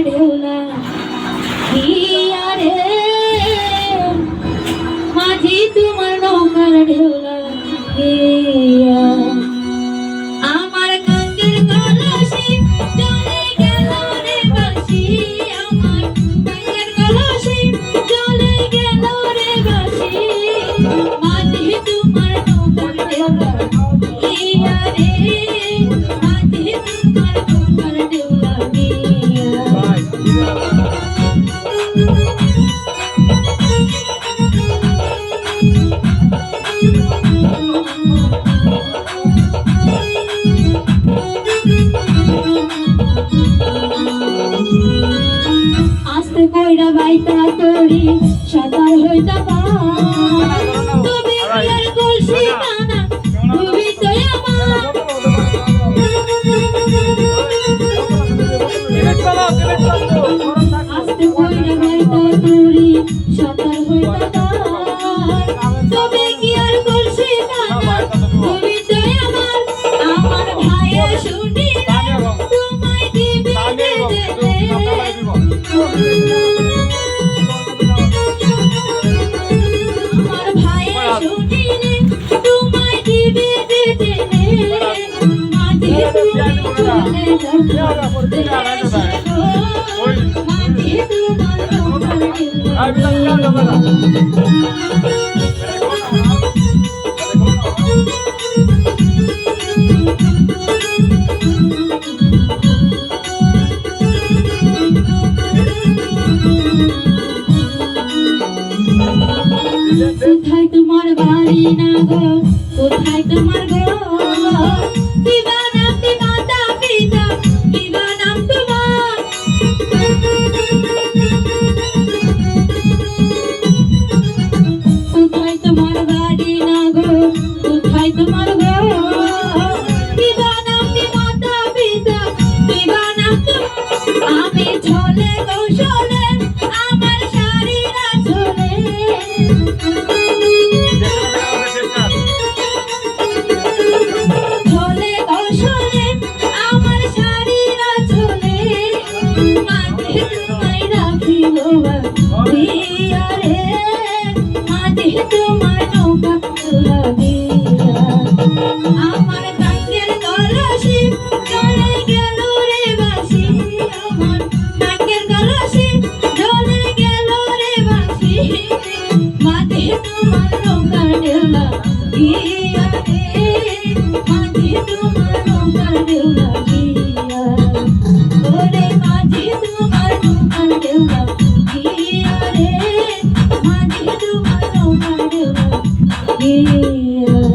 ঢেউলা গিয়া রে মাঝি তোমার নৌকার ঢেউলা গিয়া আমার কাঙ্গের কলসি জলে গেল রে বাসি আমার কাঙ্গের কলসি জলে গেল রে বাসি মাঝি তোমার নৌকার ঢেউলা গিয়া রে মাঝি তোমার নৌকার ঢেউলা গিয়া আস্তে কইরা বাইতা তোরি সাঁতার হইতা তবে আর কলসি কানা ডুবি তো আমার আস্তে কইরা বাইতা তোরি সাঁতার হইতা তবে কি আর কলসি কানা ডুবি তো আমার ভাইয়ে শুনি তোমায় দিবে আমার ভাইয়ে শুনিলে তোমায় দিবে মাঝে তুমি চলে যাও মাঝে তোমার কোথায় তোমার বাড়ি না গো কোথায় তোমার ঘর কিবা নাম মাতা পিতা কিবা নাম তোমার কোথায় তোমার বাড়ি না গো কোথায় তোমার ঘর কিবা নাম মাতা পিতা কিবা নাম তোমার আমি ঝলে কৌশলে আমার শাড়িরা ঝলে ঝলে কৌশলে আমার শাড়িরা ঝলে মাঝে তোমায় রাখিব দিয়া রে মাঝে তোমার নৌকা তোলা দিয়া আমার কাঙ্গের কলসি জলে গেল রে বাসি আমার কাঙ্গের কলসি জলে গেল রে বাসি মাঝে তোমার নৌকার ঢেউলা গিয়া রে মাঝে তোমার নৌকার ঢেউলা গিয়া ওরে মাঝে তোমার নৌকার ঢেউলা গিয়া রে মাঝে তোমার নৌকার ঢেউলা গিয়া